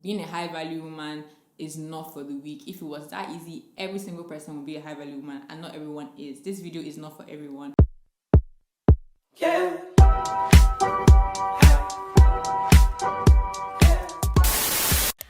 being a high value woman is not for the weak. If it was that easy, every single person would be a high value woman, and not everyone is. This video is not for everyone. Yeah.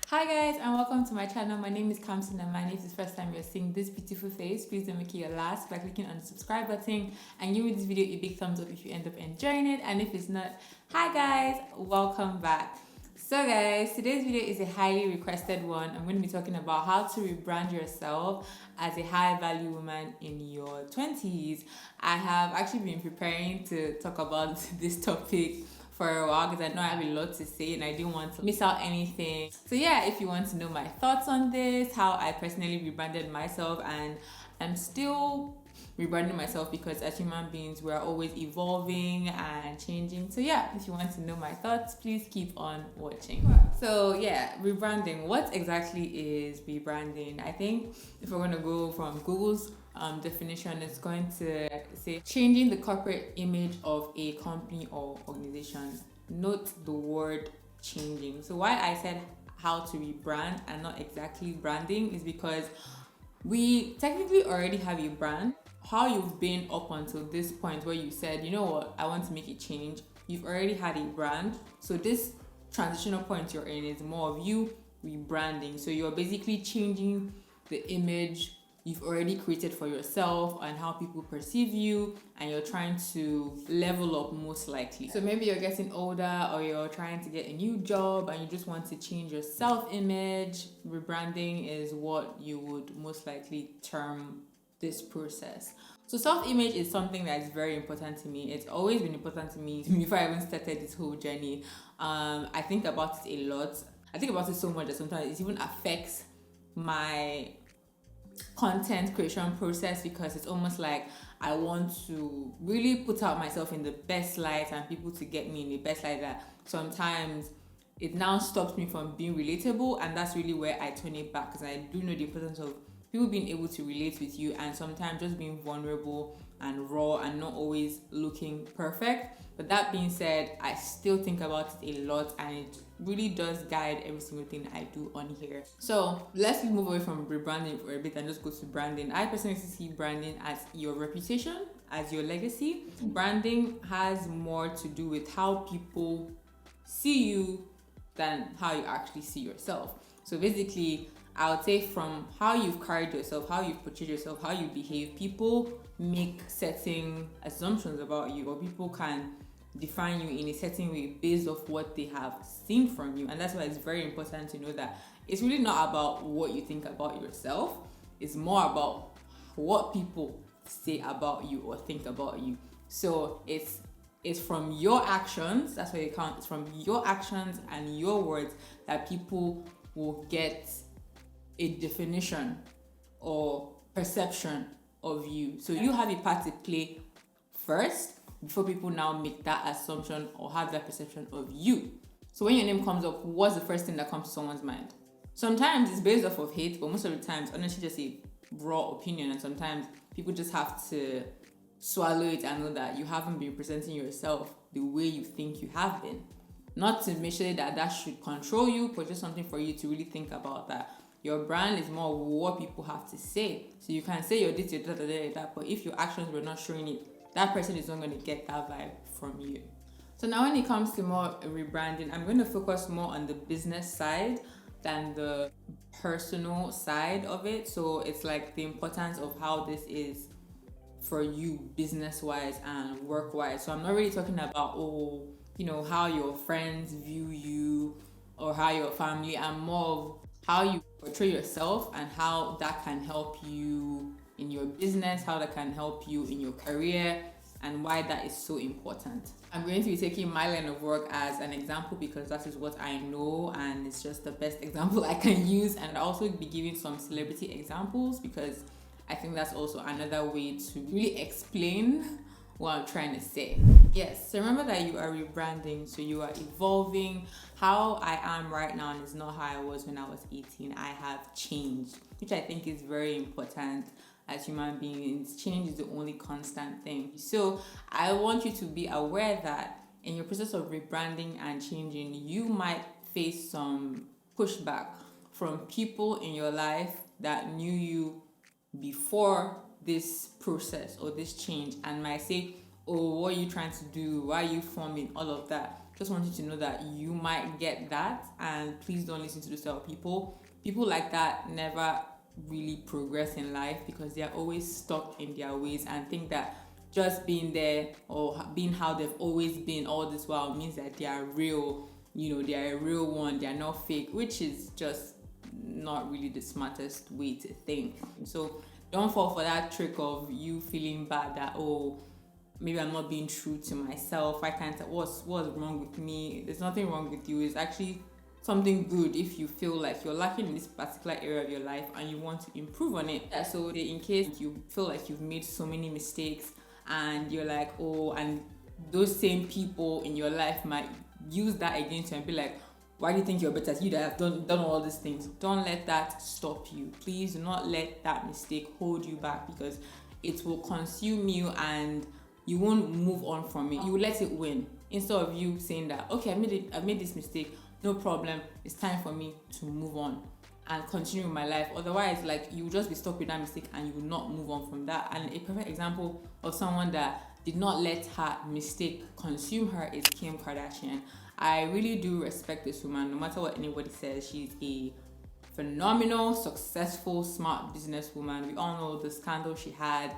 Hi guys, and welcome to my channel. My name is kamsinnamani. If it's the first time you're seeing this beautiful face, please don't make it your last by clicking on the subscribe button and give me this video a big thumbs up if you end up enjoying it. And if it's not, hi guys, welcome back. So guys, today's video is a highly requested one. I'm going to be talking about how to rebrand yourself as a high value woman in your 20s. I have actually been preparing to talk about this topic for a while because I know I have a lot to say and I didn't want to miss out anything. So yeah, if you want to know my thoughts on this, how I personally rebranded myself, and I'm still rebranding myself because as human beings we're always evolving and changing. So yeah, if you want to know my thoughts, please keep on watching. So yeah, rebranding. What exactly is rebranding? I think if we're going to go from Google's definition, it's going to say changing the corporate image of a company or organization. Note the word changing. So why I said how to rebrand and not exactly branding is because we technically already have a brand. How you've been up until this point where you said, you know what, I want to make a change, you've already had a brand. So this transitional point you're in is more of you rebranding. So you're basically changing the image you've already created for yourself and how people perceive you, and you're trying to level up most likely. So maybe you're getting older or you're trying to get a new job and you just want to change your self-image. Rebranding is what you would most likely term this process. So self-image is something that is very important to me. It's always been important to me before I even started this whole journey. I think about it a lot. I think about it so much that sometimes it even affects my content creation process, because it's almost like I want to really put out myself in the best light and people to get me in the best light, that sometimes it now stops me from being relatable, and that's really where I turn it back, because I do know the importance of people being able to relate with you, and sometimes just being vulnerable and raw and not always looking perfect. But that being said, I still think about it a lot, and it really does guide every single thing I do on here. So let's move away from rebranding for a bit and just go to branding. I personally see branding as your reputation, as your legacy. Branding has more to do with how people see you than how you actually see yourself. So basically, I would say from how you've carried yourself, how you've portrayed yourself, how you behave, people make certain assumptions about you, or people can define you in a certain way based off what they have seen from you. And that's why it's very important to know that it's really not about what you think about yourself. It's more about what people say about you or think about you. So it's from your actions, that's why you count. It's from your actions and your words that people will get a definition or perception of you. So you have a part to play first before people now make that assumption or have that perception of you. So when your name comes up, what's the first thing that comes to someone's mind? Sometimes it's based off of hate, but most of the times, honestly, just a raw opinion. And sometimes people just have to swallow it and know that you haven't been presenting yourself the way you think you have been. Not to make sure that that should control you, but just something for you to really think about, that your brand is more what people have to say. So you can say you're this, you're that, but if your actions were not showing it, that person is not going to get that vibe from you. So now when it comes to more rebranding, I'm going to focus more on the business side than the personal side of it. So it's like the importance of how this is for you business-wise and work-wise. So I'm not really talking about, how your friends view you or how your family. I'm more of how you portray yourself and how that can help you in your business, how that can help you in your career, and why that is so important. I'm going to be taking my line of work as an example because that is what I know, and it's just the best example I can use. And I'll also be giving some celebrity examples because I think that's also another way to really explain what I'm trying to say. Yes, so remember that you are rebranding, so you are evolving. How I am right now is not how I was when I was 18. I have changed, which I think is very important. As human beings, change is the only constant thing. So I want you to be aware that in your process of rebranding and changing, you might face some pushback from people in your life that knew you before this process or this change and might say, oh, what are you trying to do? Why are you forming? All of that. Just want you to know that you might get that, and please don't listen to those type of people. People like that never really progress in life because they are always stuck in their ways and think that just being there or being how they've always been all this while means that they are real. They are a real one. They are not fake, which is just not really the smartest way to think. So don't fall for that trick of you feeling bad that, oh, maybe I'm not being true to myself. I can't. What's wrong with me? There's nothing wrong with you. It's actually something good if you feel like you're lacking in this particular area of your life and you want to improve on it. So in case you feel like you've made so many mistakes and you're like, oh, and those same people in your life might use that against you and be like, why do you think you're better? You that have done all these things. Don't let that stop you. Please do not let that mistake hold you back, because it will consume you and you won't move on from it. You will let it win instead of you saying that, okay, I've made this mistake, no problem, it's time for me to move on and continue with my life. Otherwise, like, you will just be stuck with that mistake and you will not move on from that. And a perfect example of someone that did not let her mistake consume her is Kim Kardashian. I really do respect this woman. No matter what anybody says, she's a phenomenal, successful, smart businesswoman. We all know the scandal she had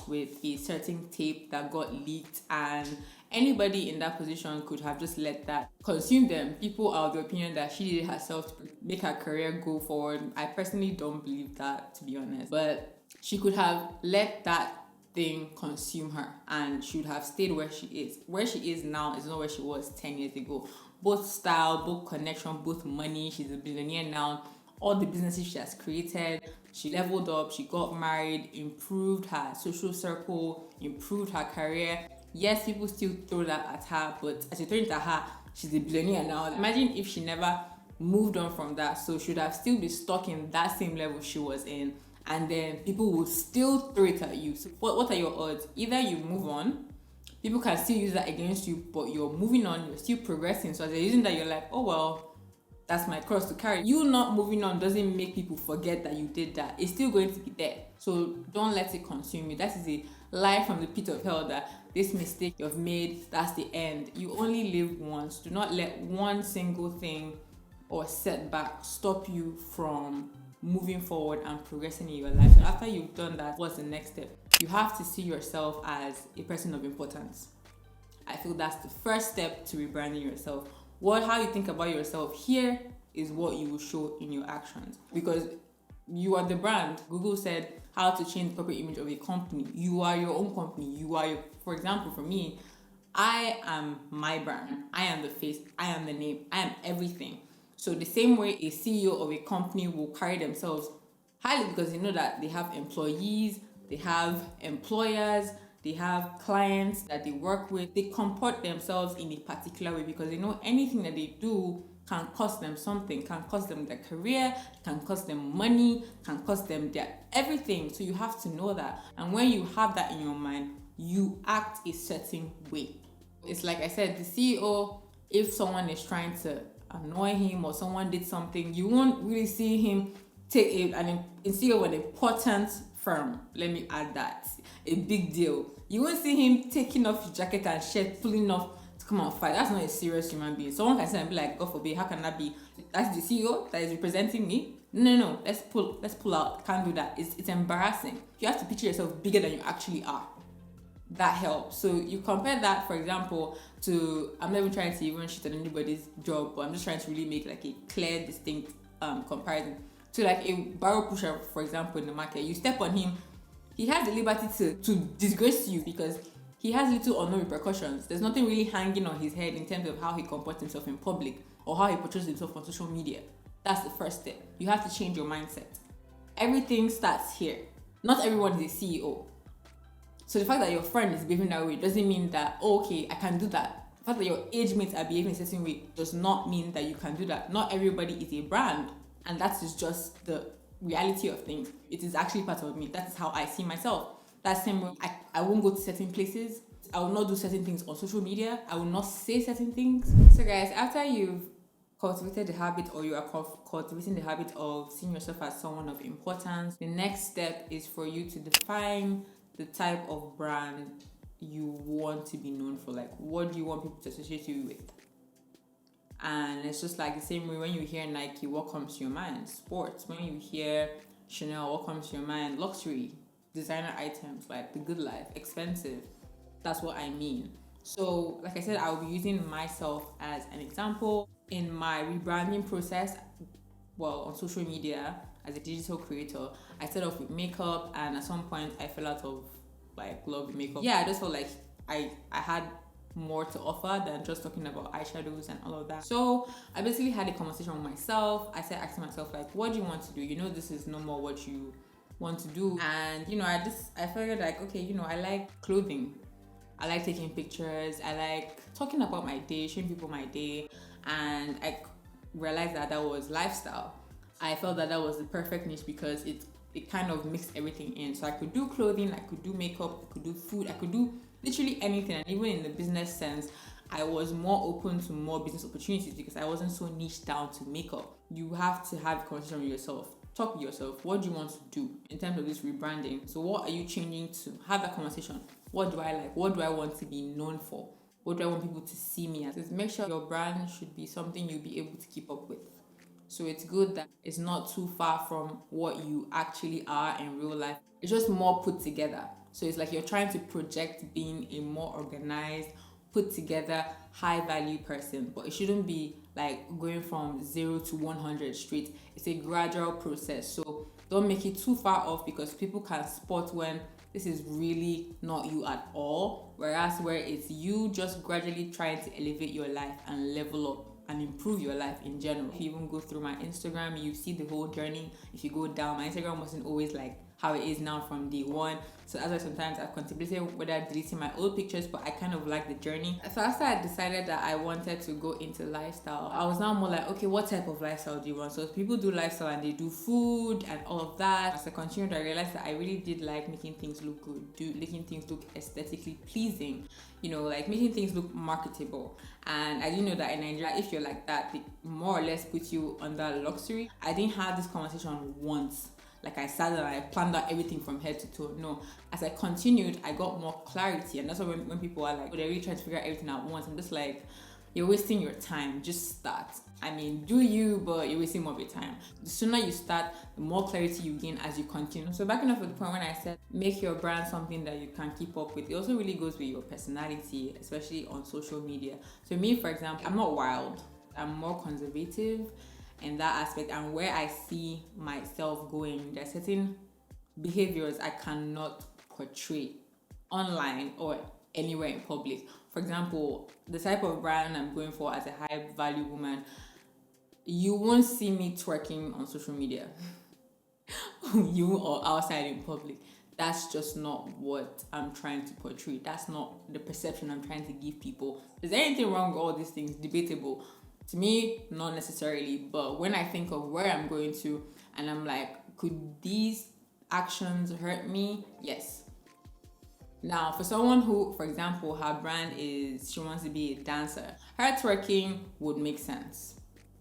with a certain tape that got leaked, and anybody in that position could have just let that consume them. People are of the opinion that she did it herself to make her career go forward. I personally don't believe that, to be honest, but she could have let that thing consume her and she would have stayed where she is. Where she is now is not where she was 10 years ago. Both style, both connection, both money. She's a billionaire now. All the businesses she has created, she leveled up, she got married, improved her social circle, improved her career. Yes, people still throw that at her, but as you throw it at her, she's a billionaire now. Imagine if she never moved on from that. So she would have still been stuck in that same level she was in, and then people will still throw it at you. So what are your odds? Either you move on, people can still use that against you, but you're moving on, you're still progressing. So as they're using that, you're like, oh well, that's my cross to carry. You not moving on doesn't make people forget that you did that. It's still going to be there. So don't let it consume you. That is a lie from the pit of hell, that this mistake you've made, that's the end. You only live once. Do not let one single thing or setback stop you from moving forward and progressing in your life. So after you've done that, what's the next step? You have to see yourself as a person of importance. I feel that's the first step to rebranding yourself. How you think about yourself here is what you will show in your actions, because you are the brand. Google said how to change the corporate image of a company. You are your own company. For example, for me, I am my brand. I am the face. I am the name. I am everything. So the same way a CEO of a company will carry themselves highly, because they know that they have employees, they have employers, they have clients that they work with. They comport themselves in a particular way because they know anything that they do can cost them something, can cost them their career, can cost them money, can cost them their everything. So you have to know that. And when you have that in your mind, you act a certain way. It's like I said, the CEO, if someone is trying to annoy him or someone did something, you won't really see him take an CEO of an important firm. Let me add that. A big deal. You won't see him taking off his jacket and shirt, pulling off to come and fight. That's not a serious human being. Someone can say and be like, God forbid, how can that be? That's the CEO that is representing me? No. Let's pull out. Can't do that. It's embarrassing. You have to picture yourself bigger than you actually are. That helps. So you compare that, for example, to, I'm not even trying to even shit on anybody's job, but I'm just trying to really make like a clear, distinct comparison to like a barrel pusher, for example, in the market. You step on him, he has the liberty to disgrace you because he has little or no repercussions. There's nothing really hanging on his head in terms of how he comports himself in public or how he portrays himself on social media. That's the first step. You have to change your mindset. Everything starts here. Not everyone is a CEO. So the fact that your friend is behaving that way doesn't mean that, oh, okay, I can do that. The fact that your age mates are behaving a certain way does not mean that you can do that. Not everybody is a brand. And that is just the reality of things. It is actually part of me. That is how I see myself. That same way, I won't go to certain places. I will not do certain things on social media. I will not say certain things. So guys, after you've cultivated the habit, or you are cultivating the habit of seeing yourself as someone of importance, the next step is for you to define the type of brand you want to be known for. Like, what do you want people to associate you with? And it's just like the same way when you hear Nike, what comes to your mind? Sports. When you hear Chanel, what comes to your mind? Luxury, designer items, like the good life, expensive. That's what I mean. So, like I said, I'll be using myself as an example in my rebranding process. Well, on social media, as a digital creator, I started off with makeup, and at some point I fell out of like love with makeup. Yeah, I just felt like I had more to offer than just talking about eyeshadows and all of that. So I basically had a conversation with myself. I started asking myself, like, what do you want to do? You know, this is no more what you want to do. And you know, I figured like, okay, you know, I like clothing, I like taking pictures, I like talking about my day, showing people my day, and I realized that was lifestyle. I felt that was the perfect niche because it kind of mixed everything in. So I could do clothing, I could do makeup, I could do food, I could do literally anything. And even in the business sense, I was more open to more business opportunities because I wasn't so niched down to makeup. You have to have a conversation with yourself. Talk with yourself. What do you want to do in terms of this rebranding? So what are you changing to? Have that conversation. What do I like? What do I want to be known for? What do I want people to see me as? Just make sure your brand should be something you'll be able to keep up with. So it's good that it's not too far from what you actually are in real life. It's just more put together. So it's like you're trying to project being a more organized, put together, high value person. But it shouldn't be like going from 0 to 100 straight. It's a gradual process. So don't make it too far off, because people can spot when this is really not you at all. Whereas where it's you just gradually trying to elevate your life and level up and improve your life in general. If you even go through my Instagram, you see the whole journey. If you go down, my Instagram wasn't always like how it is now from day one. So as I sometimes I've contemplated whether deleting my old pictures, but I kind of like the journey. So after I decided that I wanted to go into lifestyle, I was now more like, okay, what type of lifestyle do you want? So people do lifestyle and they do food and all of that. As I continued, I realized that I really did like making things look good, making things look aesthetically pleasing, you know, like making things look marketable. And I do know that in Nigeria, if you're like that, they more or less put you under luxury. I didn't have this conversation once. Like I sat and I planned out everything from head to toe. No, as I continued, I got more clarity. And that's why when people are like, oh, they're really trying to figure out everything at once, I'm just like, you're wasting your time. Just start. I mean, do you, but you're wasting more of your time. The sooner you start, the more clarity you gain as you continue. So backing up with the point when I said make your brand something that you can keep up with, it also really goes with your personality, especially on social media. So me, for example, I'm not wild. I'm more conservative in that aspect, and where I see myself going, there's certain behaviors I cannot portray online or anywhere in public. For example, the type of brand I'm going for as a high value woman, you won't see me twerking on social media you or outside in public. That's just not what I'm trying to portray. That's not the perception I'm trying to give people. Is there anything wrong with all these things? Debatable. To me, not necessarily, but when I think of where I'm going to and I'm like, could these actions hurt me? Yes. Now, for someone who, for example, her brand is, she wants to be a dancer, her twerking would make sense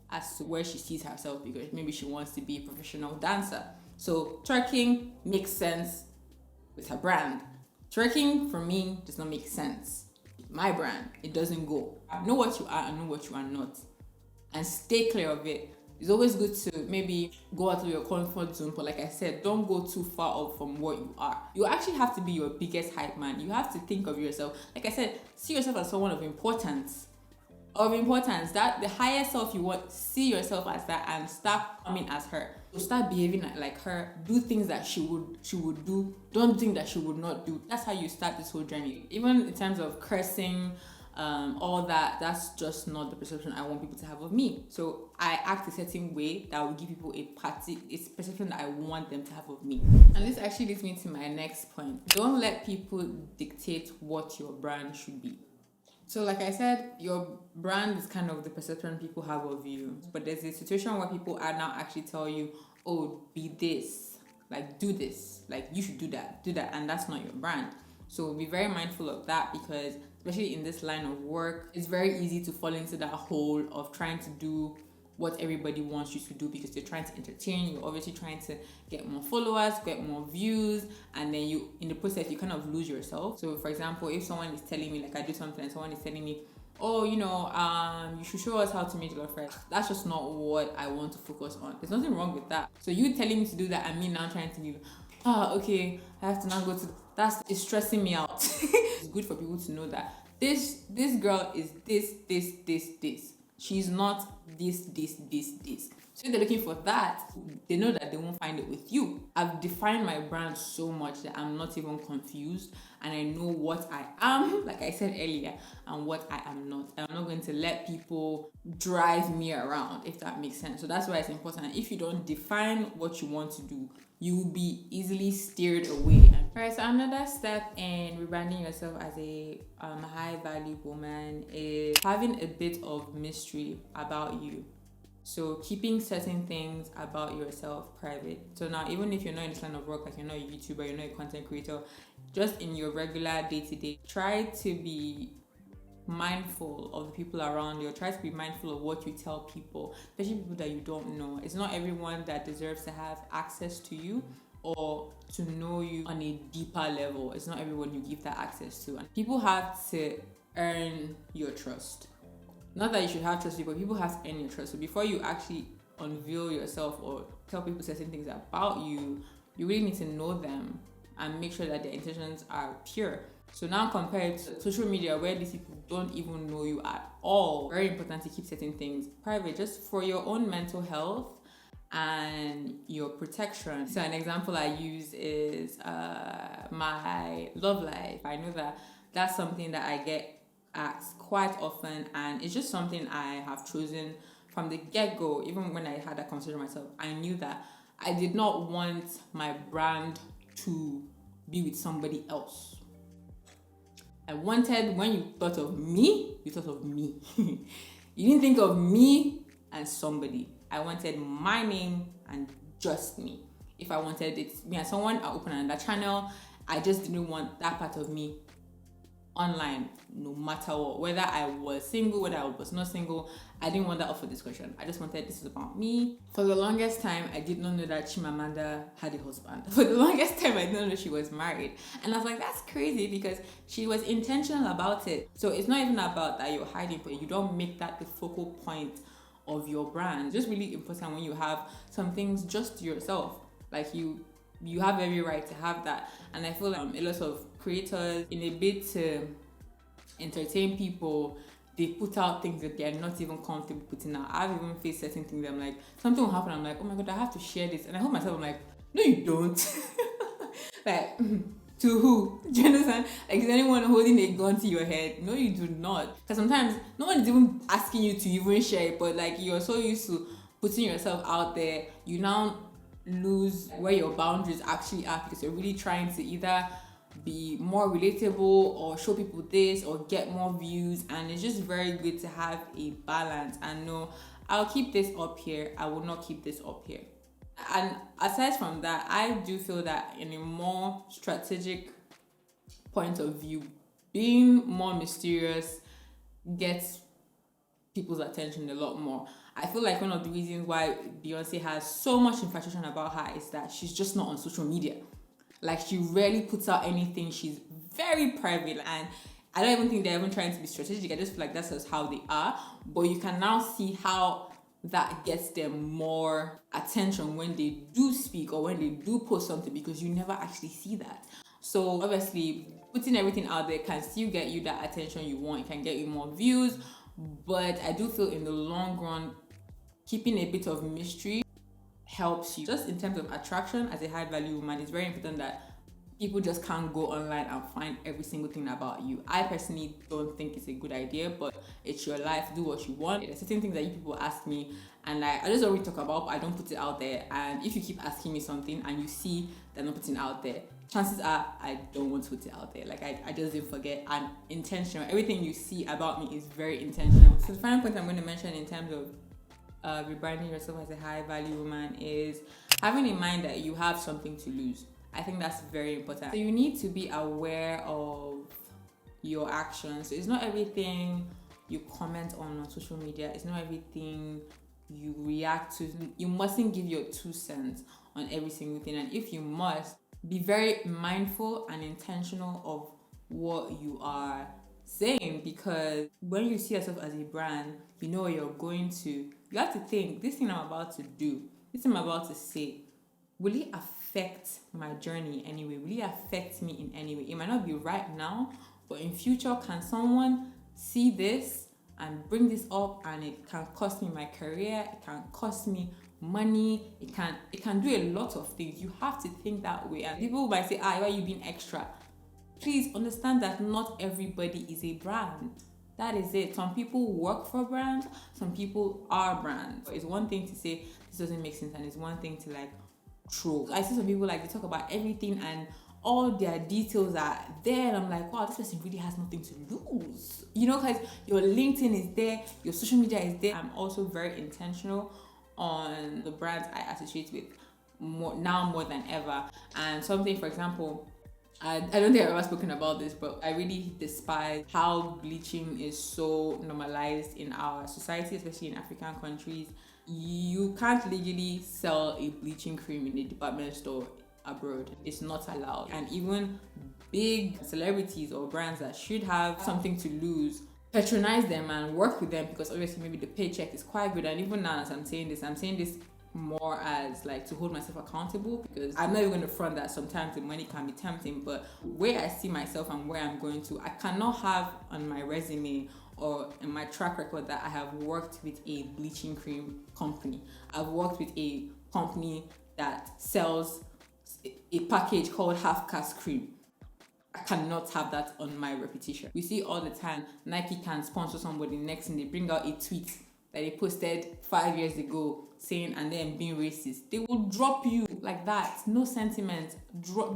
as to where she sees herself, because maybe she wants to be a professional dancer. So twerking makes sense with her brand. Twerking for me does not make sense. My brand, it doesn't go. Know what you are and know what you are not, and stay clear of it. It's always good to maybe go out of your comfort zone, but like I said, don't go too far off from what you are. You actually have to be your biggest hype man. You have to think of yourself, like I said, see yourself as someone of importance. That the higher self you want, see yourself as that and start coming as her. So start behaving like her. Do things that she would do. Don't think that she would not do. That's how you start this whole journey. Even in terms of cursing, all that's just not the perception I want people to have of me. So I act a certain way that will give people it's perception that I want them to have of me. And this actually leads me to my next point. Don't let people dictate what your brand should be. So like I said, your brand is kind of the perception people have of you. But there's a situation where people are now actually tell you, oh, be this, like do this, like you should do that, and that's not your brand. So be very mindful of that, because especially in this line of work, it's very easy to fall into that hole of trying to do what everybody wants you to do because you're trying to entertain. You're obviously trying to get more followers, get more views, and then you, in the process, you kind of lose yourself. So for example, if someone is telling me, like I do something and someone is telling me, oh, you should show us how to make jollof rice. That's just not what I want to focus on. There's nothing wrong with that. So you telling me to do that and me now trying to be, okay, I have to now go to, it's stressing me out. It's good for people to know that this girl is this. She's not this. So if they're looking for that, they know that they won't find it with you. I've defined my brand so much that I'm not even confused, and I know what I am, like I said earlier, and what I am not. And I'm not going to let people drive me around, if that makes sense. So that's why it's important. If you don't define what you want to do, you will be easily steered away. Alright, so another step in rebranding yourself as a high value woman is having a bit of mystery about you. So keeping certain things about yourself private. So now, even if you're not in this line of work, like you're not a YouTuber, you're not a content creator, just in your regular day-to-day, try to be mindful of the people around you. Try to be mindful of what you tell people, especially people that you don't know. It's not everyone that deserves to have access to you or to know you on a deeper level. It's not everyone you give that access to. And people have to earn your trust. Not that you should have trust people, people have to earn your trust. So before you actually unveil yourself or tell people certain things about you, you really need to know them and make sure that their intentions are pure. So now compared to social media where these people don't even know you at all, very important to keep certain things private just for your own mental health and your protection. So an example I use is my love life. I know that that's something that I get asked quite often, and it's just something I have chosen from the get-go. Even when I had that conversation myself, I knew that I did not want my brand to be with somebody else. I wanted, when you thought of me, you thought of me. You didn't think of me and somebody. I wanted my name and just me. If I wanted it me and someone, I open another channel. I just didn't want that part of me online, no matter what. Whether I was single, whether I was not single, I didn't want that up for discussion. I just wanted this is about me. For the longest time, I did not know that Chimamanda had a husband. For the longest time, I didn't know she was married. And I was like, that's crazy because she was intentional about it. So it's not even about that you're hiding, but you don't make that the focal point of your brand. It's just really important when you have some things just to yourself. Like you have every right to have that. And I feel like a lot of creators, in a bid to entertain people, they put out things that they're not even comfortable putting out. I've even faced certain things that I'm like, something will happen, I'm like, oh my god, I have to share this. And I hold myself, I'm like, no you don't. Like, to who? Do you understand? Like, is anyone holding a gun to your head? No, you do not. Because sometimes no one is even asking you to even share it, but like you're so used to putting yourself out there, you now lose where your boundaries actually are because you're really trying to either be more relatable or show people this or get more views. And it's just very good to have a balance and know, I'll keep this up here, I will not keep this up here. And aside from that, I do feel that in a more strategic point of view, being more mysterious gets people's attention a lot more. I feel like one of the reasons why Beyonce has so much infatuation about her is that she's just not on social media. Like, she rarely puts out anything. She's very private, and I don't even think they're even trying to be strategic. I just feel like that's just how they are. But you can now see how that gets them more attention when they do speak or when they do post something, because you never actually see that. So obviously, putting everything out there can still get you that attention you want. It can get you more views. But I do feel in the long run, keeping a bit of mystery helps you. Just in terms of attraction, as a high value woman, it's very important that people just can't go online and find every single thing about you. I personally don't think it's a good idea, but it's your life, do what you want. There's certain things that you people ask me and I just don't really talk about, but I don't put it out there. And if you keep asking me something and you see that I'm not putting it out there, chances are I don't want to put it out there. Like, I just didn't forget. And intentional. Everything you see about me is very intentional. So the final point I'm going to mention in terms of rebranding yourself as a high value woman is having in mind that you have something to lose. I think that's very important. So you need to be aware of your actions. So it's not everything you comment on social media. It's not everything you react to. You mustn't give your 2 cents on every single thing, and if you must, be very mindful and intentional of what you are saying, because when you see yourself as a brand, you know where you're going to. You have to think, this thing I'm about to do, this thing I'm about to say, will it affect my journey in any way? Will it affect me in any way? It might not be right now, but in future, can someone see this and bring this up, and it can cost me my career, it can cost me money, it can do a lot of things. You have to think that way. And people might say, why are you being extra? Please understand that not everybody is a brand. That is it. Some people work for brands, some people are brands. It's one thing to say this doesn't make sense, and it's one thing to like troll. I see some people like they talk about everything and all their details are there, and I'm like, wow, this person really has nothing to lose. You know, because your LinkedIn is there, your social media is there. I'm also very intentional on the brands I associate with more than ever. And something, for example, I don't think I've ever spoken about this, but I really despise how bleaching is so normalized in our society, especially in African countries. You can't legally sell a bleaching cream in a department store abroad. It's not allowed. And even big celebrities or brands that should have something to lose patronize them and work with them, because obviously maybe the paycheck is quite good. And even now, as I'm saying this more as like to hold myself accountable, because I'm not even going to front that sometimes the money can be tempting, but where I see myself and where I'm going to, I cannot have on my resume or in my track record that I have worked with a bleaching cream company. I've worked with a company that sells a package called half caste cream. I cannot have that on my reputation. We see all the time, Nike can sponsor somebody, next thing they bring out a tweet that they posted 5 years ago saying and then being racist. They will drop you like that. No sentiment.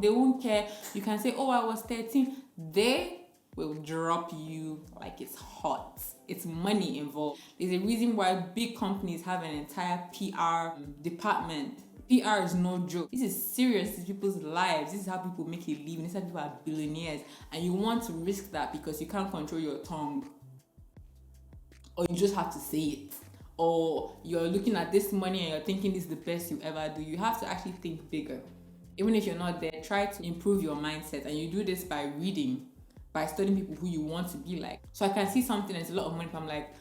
They won't care. You can say, oh, I was 13. They will drop you like it's hot. It's money involved. There's a reason why big companies have an entire PR department. PR is no joke. This is serious. This is people's lives. This is how people make a living. This is how people are billionaires. And you want to risk that because you can't control your tongue. Or you just have to say it. Or you're looking at this money and you're thinking this is the best you ever do. You have to actually think bigger. Even if you're not there, try to improve your mindset. And you do this by reading, by studying people who you want to be like. So I can see something that's a lot of money, but I'm like,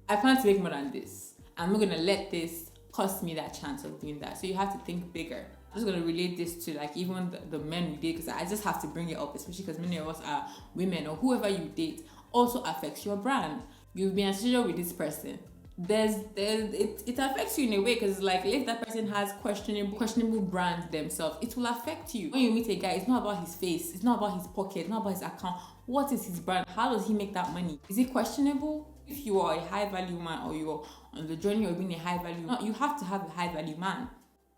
I plan to make more than this. I'm not going to let this cost me that chance of doing that. So you have to think bigger. I'm just going to relate this to like even the men we date, because I just have to bring it up, especially because many of us are women, or whoever you date also affects your brand. You've been associated with this person. It affects you in a way, because like if that person has questionable brands themselves, it will affect you. When you meet a guy, it's not about his face, it's not about his pocket, it's not about his account. What is his brand? How does he make that money? Is it questionable? If you are a high value man, or you're on the journey of being a high value man, you have to have a high value man.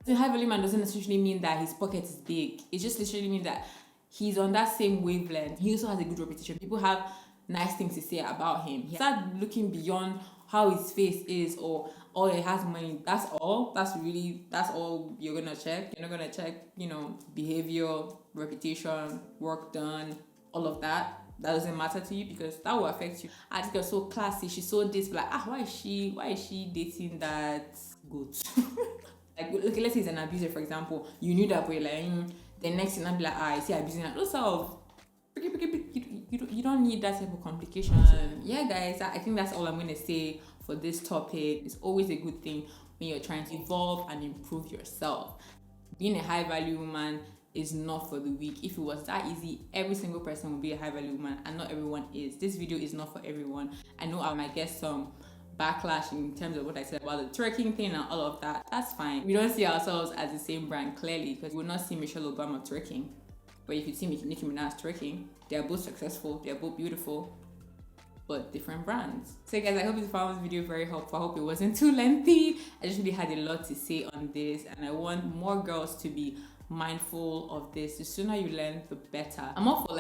The high value man doesn't necessarily mean that his pocket is big. It just literally means that he's on that same wavelength. He also has a good reputation. People have nice things to say about him. He start looking beyond how his face is, or he has money. That's all. That's all you're gonna check. You're not gonna check, behavior, reputation, work done, all of that. That doesn't matter to you, because that will affect you. I think you're so classy. She's so this, like, why is she dating that good? Like, okay, let's say he's an abuser, for example. You knew that, but you're like, the next thing I'll be like, I see abusing that. Those of you don't need that type of complications. Yeah, guys, I think that's all I'm going to say for this topic. It's always a good thing when you're trying to evolve and improve yourself. Being a high value woman is not for the weak. If it was that easy, every single person would be a high value woman, and not everyone is. This video is not for everyone. I know I might get some backlash in terms of what I said about the twerking thing and all of that. That's fine. We don't see ourselves as the same brand, clearly, because we will not see Michelle Obama twerking. But if you see Nicki Minaj twerking, they are both successful, they are both beautiful, but different brands. So guys, I hope you found this video very helpful. I hope it wasn't too lengthy. I just really had a lot to say on this, and I want more girls to be mindful of this. The sooner you learn, the better. I'm all for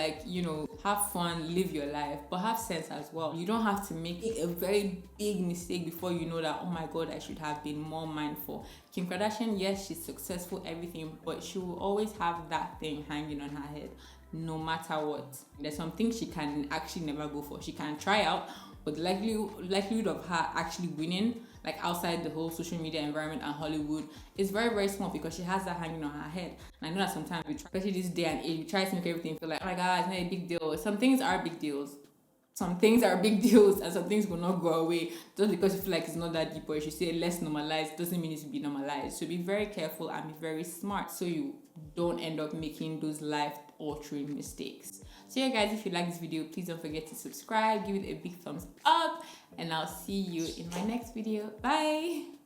have fun, live your life, but have sense as well. You don't have to make a very big mistake before you know that, oh my god, I should have been more mindful. Kim Kardashian, yes, she's successful, everything, but she will always have that thing hanging on her head no matter what. There's some things she can actually never go for. She can try out, but the likelihood of her actually winning, like outside the whole social media environment and Hollywood is very, very small because she has that hanging on her head. And I know that sometimes we try, especially this day and age, we try to make everything feel like, oh my god, it's not a big deal. Some things are big deals. Some things are big deals and some things will not go away just because you feel like it's not that deep, or if you say less normalized doesn't mean it to be normalized. So be very careful and be very smart so you don't end up making those life altering mistakes. So yeah guys, if you like this video, please don't forget to subscribe, give it a big thumbs up, and I'll see you in my next video. Bye.